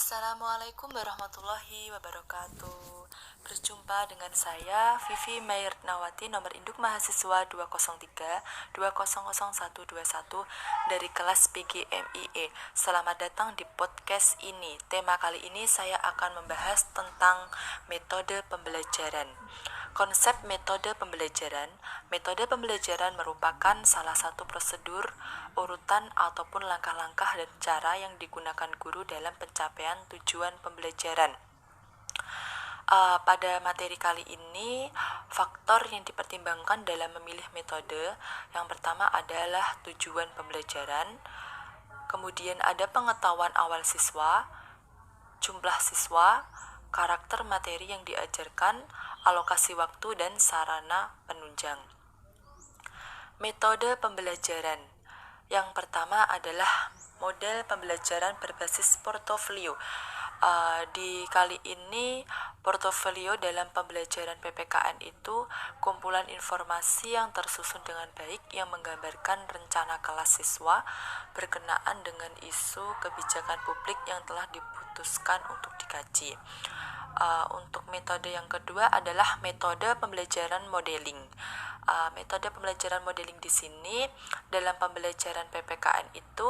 Assalamualaikum warahmatullahi wabarakatuh. Berjumpa dengan saya Vivi Mayernawati, nomor induk mahasiswa 203-2000121 dari kelas PGMIE. Selamat datang di podcast ini. Tema kali ini saya akan membahas tentang metode pembelajaran. Konsep metode pembelajaran. Metode pembelajaran merupakan salah satu prosedur, urutan ataupun langkah-langkah dan cara yang digunakan guru dalam pencapaian tujuan pembelajaran. Pada materi kali ini, faktor yang dipertimbangkan dalam memilih metode yang pertama adalah tujuan pembelajaran, kemudian ada pengetahuan awal siswa, jumlah siswa, karakter materi yang diajarkan, alokasi waktu, dan sarana penunjang. Metode pembelajaran yang pertama adalah model pembelajaran berbasis portofolio. Di kali ini, portofolio dalam pembelajaran PPKN itu kumpulan informasi yang tersusun dengan baik yang menggambarkan rencana kelas siswa berkenaan dengan isu kebijakan publik yang telah diputuskan untuk dikaji. Untuk metode yang kedua adalah metode pembelajaran modeling. Metode pembelajaran modeling di sini dalam pembelajaran PPKN itu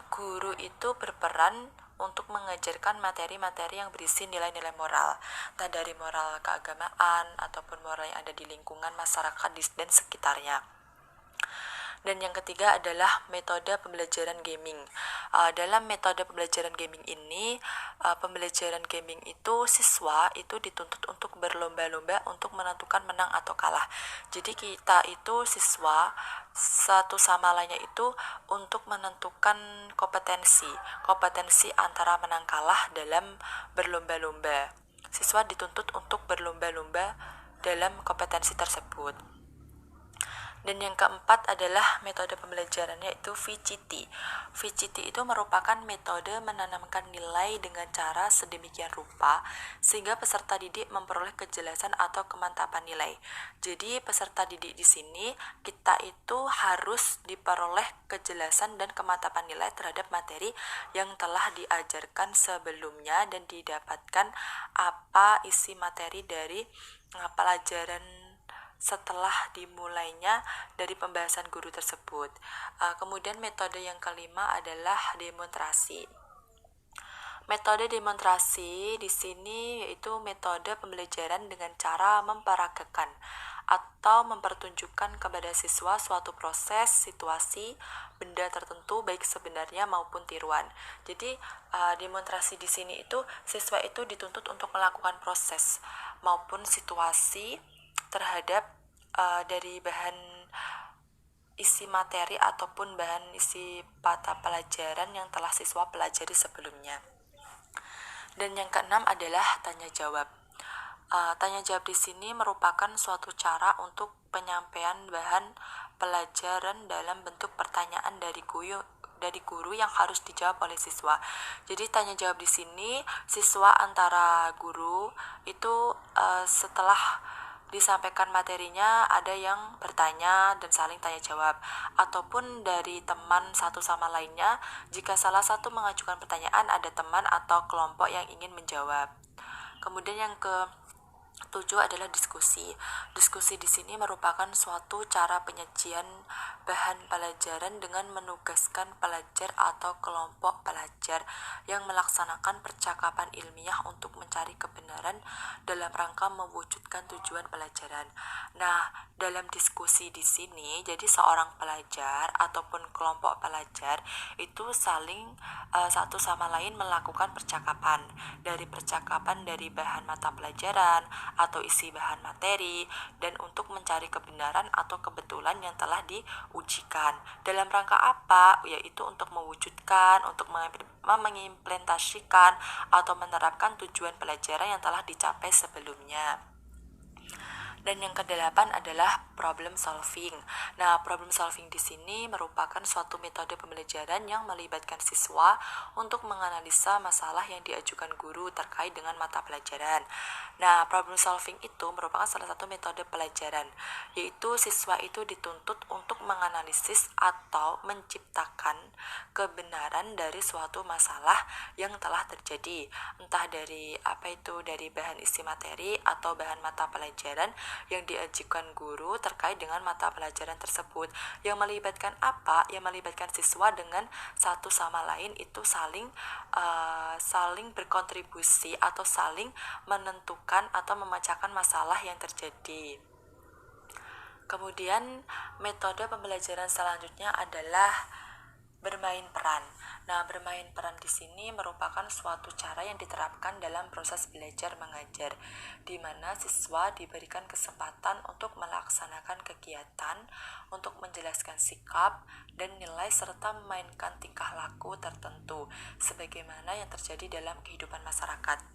guru itu berperan untuk mengajarkan materi-materi yang berisi nilai-nilai moral, entah dari moral keagamaan ataupun moral yang ada di lingkungan masyarakat dan sekitarnya. Dan yang ketiga adalah metode pembelajaran gaming. Dalam metode pembelajaran gaming ini, pembelajaran gaming itu siswa itu dituntut untuk berlomba-lomba untuk menentukan menang atau kalah. Jadi kita itu siswa satu sama lainnya itu untuk menentukan kompetensi antara menang kalah dalam berlomba-lomba. Siswa dituntut untuk berlomba-lomba dalam kompetensi tersebut. Dan yang keempat adalah metode pembelajaran, yaitu VCT. VCT itu merupakan metode menanamkan nilai dengan cara sedemikian rupa sehingga peserta didik memperoleh kejelasan atau kemantapan nilai. Jadi peserta didik di sini kita itu harus diperoleh kejelasan dan kemantapan nilai terhadap materi yang telah diajarkan sebelumnya dan didapatkan apa isi materi dari pelajaran setelah dimulainya dari pembahasan guru tersebut. Kemudian metode yang kelima adalah demonstrasi. Metode demonstrasi di sini yaitu metode pembelajaran dengan cara memperagakan atau mempertunjukkan kepada siswa suatu proses, situasi, benda tertentu baik sebenarnya maupun tiruan. Jadi demonstrasi di sini itu siswa itu dituntut untuk melakukan proses maupun situasi terhadap dari bahan isi materi ataupun bahan isi mata pelajaran yang telah siswa pelajari sebelumnya. Dan yang keenam adalah tanya jawab. Tanya jawab di sini merupakan suatu cara untuk penyampaian bahan pelajaran dalam bentuk pertanyaan dari guru yang harus dijawab oleh siswa. Jadi tanya jawab di sini siswa antara guru itu setelah disampaikan materinya ada yang bertanya dan saling tanya jawab, ataupun dari teman satu sama lainnya jika salah satu mengajukan pertanyaan ada teman atau kelompok yang ingin menjawab. Kemudian yang ke-7 adalah diskusi. Diskusi di sini merupakan suatu cara penyajian bahan pelajaran dengan menugaskan pelajar atau kelompok pelajar yang melaksanakan percakapan ilmiah untuk mencari kebenaran dalam rangka mewujudkan tujuan pelajaran. Nah, dalam diskusi di sini, jadi seorang pelajar ataupun kelompok pelajar itu saling satu sama lain melakukan percakapan dari bahan mata pelajaran atau isi bahan materi dan untuk mencari kebenaran atau kebetulan yang telah diujikan. Dalam rangka apa? Yaitu untuk mewujudkan, untuk mengimplementasikan atau menerapkan tujuan pelajaran yang telah dicapai sebelumnya. Dan yang kedelapan adalah problem solving. Nah, problem solving di sini merupakan suatu metode pembelajaran yang melibatkan siswa untuk menganalisa masalah yang diajukan guru terkait dengan mata pelajaran. Nah, problem solving itu merupakan salah satu metode pelajaran, yaitu siswa itu dituntut untuk menganalisis atau menciptakan kebenaran dari suatu masalah yang telah terjadi, entah dari dari bahan isi materi atau bahan mata pelajaran yang diajukan guru terkait dengan mata pelajaran tersebut. Yang melibatkan apa? Yang melibatkan siswa dengan satu sama lain itu saling berkontribusi atau saling menentukan atau memecahkan masalah yang terjadi. Kemudian metode pembelajaran selanjutnya adalah bermain peran. Nah, bermain peran di sini merupakan suatu cara yang diterapkan dalam proses belajar mengajar, di mana siswa diberikan kesempatan untuk melaksanakan kegiatan, untuk menjelaskan sikap dan nilai serta memainkan tingkah laku tertentu, sebagaimana yang terjadi dalam kehidupan masyarakat.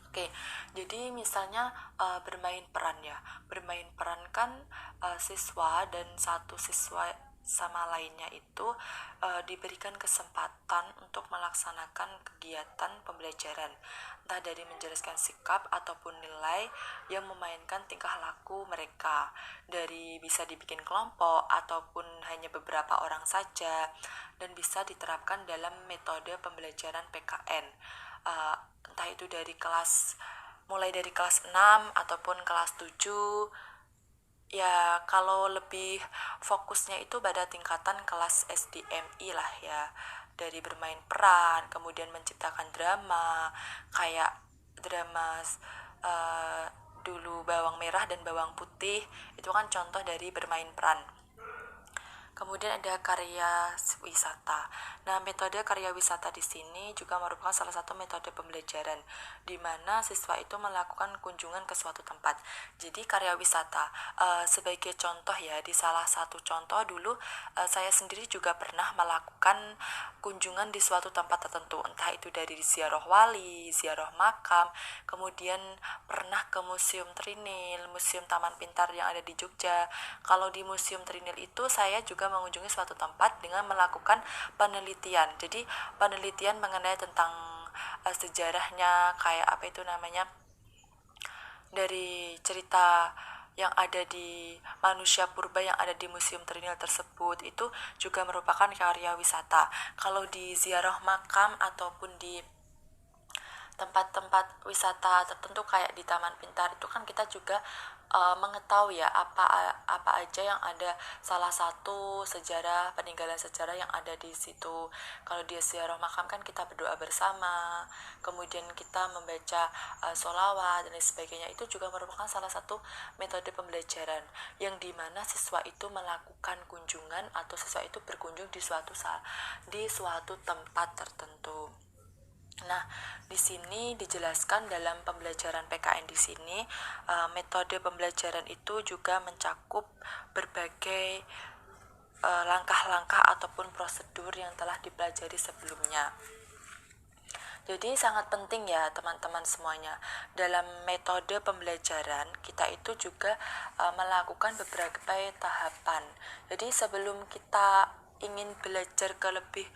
Oke, jadi misalnya bermain peran ya. Bermain peran kan siswa dan satu siswa sama lainnya itu diberikan kesempatan untuk melaksanakan kegiatan pembelajaran, entah dari menjelaskan sikap ataupun nilai yang memainkan tingkah laku mereka, dari bisa dibikin kelompok ataupun hanya beberapa orang saja, dan bisa diterapkan dalam metode pembelajaran PKN, entah itu mulai dari kelas 6 ataupun kelas 7. Ya, kalau lebih fokusnya itu pada tingkatan kelas SDMI lah ya. Dari bermain peran, kemudian menciptakan drama, kayak drama dulu Bawang Merah dan Bawang Putih, itu kan contoh dari bermain peran. Kemudian ada karya wisata. Nah, metode karya wisata di sini juga merupakan salah satu metode pembelajaran, di mana siswa itu melakukan kunjungan ke suatu tempat. Jadi karya wisata, sebagai contoh ya, di salah satu contoh dulu saya sendiri juga pernah melakukan kunjungan di suatu tempat tertentu, entah itu dari ziarah wali, ziarah makam, kemudian pernah ke Museum Trinil, Museum Taman Pintar yang ada di Jogja. Kalau di Museum Trinil itu saya juga mengunjungi suatu tempat dengan melakukan penelitian. Jadi penelitian mengenai tentang sejarahnya, kayak dari cerita yang ada di manusia purba yang ada di Museum Trinil tersebut, itu juga merupakan karya wisata. Kalau di ziarah makam ataupun di tempat-tempat wisata tertentu kayak di Taman Pintar, itu kan kita juga mengetahui ya apa aja yang ada, salah satu peninggalan sejarah yang ada di situ. Kalau di ziarah makam kan kita berdoa bersama, kemudian kita membaca sholawat dan lain sebagainya. Itu juga merupakan salah satu metode pembelajaran yang dimana siswa itu melakukan kunjungan atau siswa itu berkunjung di suatu tempat tertentu. Nah, di sini dijelaskan dalam pembelajaran PKN di sini, metode pembelajaran itu juga mencakup berbagai langkah-langkah ataupun prosedur yang telah dipelajari sebelumnya. Jadi sangat penting ya teman-teman semuanya, dalam metode pembelajaran kita itu juga melakukan beberapa tahapan. Jadi sebelum kita ingin belajar ke lebih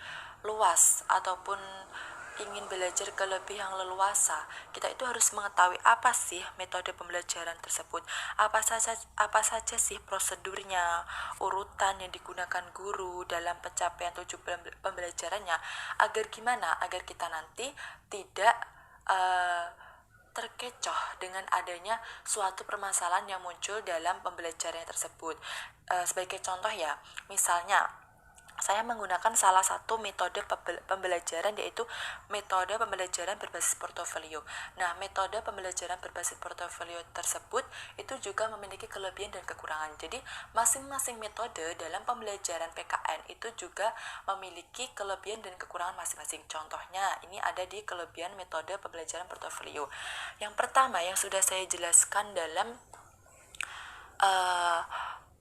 luas ataupun ingin belajar ke lebih yang leluasa, kita itu harus mengetahui apa sih metode pembelajaran tersebut, apa saja sih prosedurnya, urutan yang digunakan guru dalam pencapaian tujuan pembelajarannya, agar kita nanti tidak terkecoh dengan adanya suatu permasalahan yang muncul dalam pembelajaran tersebut. Sebagai contoh ya, misalnya saya menggunakan salah satu metode pembelajaran, yaitu metode pembelajaran berbasis portofolio. Nah, metode pembelajaran berbasis portofolio tersebut itu juga memiliki kelebihan dan kekurangan. Jadi, masing-masing metode dalam pembelajaran PKN itu juga memiliki kelebihan dan kekurangan masing-masing. Contohnya, ini ada di kelebihan metode pembelajaran portofolio. Yang pertama yang sudah saya jelaskan dalam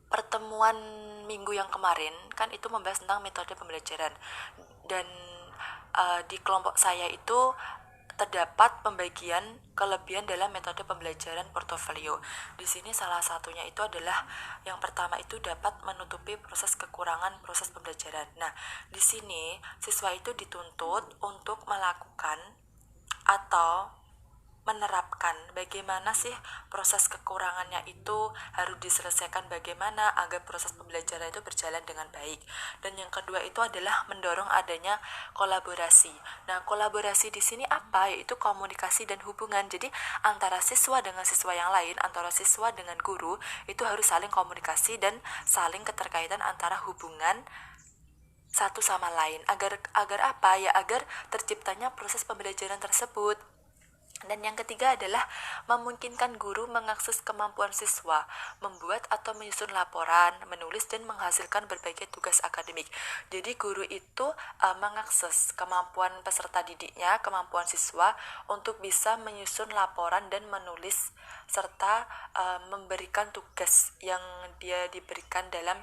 pertemuan minggu yang kemarin, kan itu membahas tentang metode pembelajaran, dan di kelompok saya itu terdapat pembagian kelebihan dalam metode pembelajaran portofolio. Di sini salah satunya itu adalah yang pertama itu dapat menutupi proses kekurangan proses pembelajaran. Nah, di sini siswa itu dituntut untuk melakukan atau menerapkan bagaimana sih proses kekurangannya itu harus diselesaikan bagaimana agar proses pembelajaran itu berjalan dengan baik. Dan yang kedua itu adalah mendorong adanya kolaborasi. Nah, kolaborasi di sini apa? Yaitu komunikasi dan hubungan. Jadi antara siswa dengan siswa yang lain, antara siswa dengan guru itu harus saling komunikasi dan saling keterkaitan antara hubungan satu sama lain. Agar apa? Ya agar terciptanya proses pembelajaran tersebut. Dan yang ketiga adalah memungkinkan guru mengakses kemampuan siswa, membuat atau menyusun laporan, menulis dan menghasilkan berbagai tugas akademik. Jadi guru itu mengakses kemampuan peserta didiknya, kemampuan siswa untuk bisa menyusun laporan dan menulis serta memberikan tugas yang dia diberikan dalam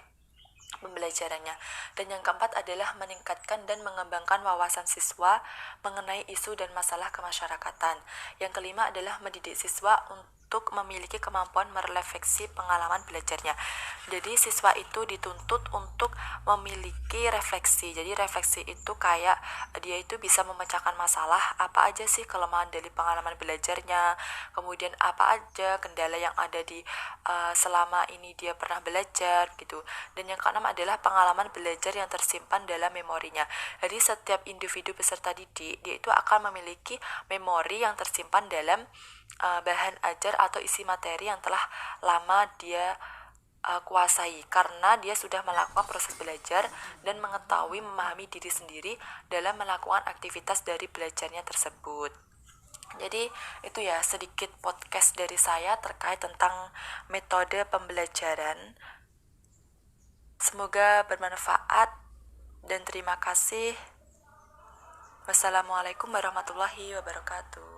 pembelajarannya. Dan yang keempat adalah meningkatkan dan mengembangkan wawasan siswa mengenai isu dan masalah kemasyarakatan. Yang kelima adalah mendidik siswa untuk memiliki kemampuan merefleksi pengalaman belajarnya. Jadi siswa itu dituntut untuk memiliki refleksi. Jadi refleksi itu kayak dia itu bisa memecahkan masalah, apa aja sih kelemahan dari pengalaman belajarnya, kemudian apa aja kendala yang ada di selama ini dia pernah belajar gitu. Dan yang keenam adalah pengalaman belajar yang tersimpan dalam memorinya. Jadi setiap individu peserta didik dia itu akan memiliki memori yang tersimpan dalam bahan ajar atau isi materi yang telah lama dia kuasai, karena dia sudah melakukan proses belajar dan mengetahui memahami diri sendiri dalam melakukan aktivitas dari belajarnya tersebut. Jadi itu ya sedikit podcast dari saya terkait tentang metode pembelajaran. Semoga bermanfaat dan terima kasih. Wassalamualaikum warahmatullahi wabarakatuh.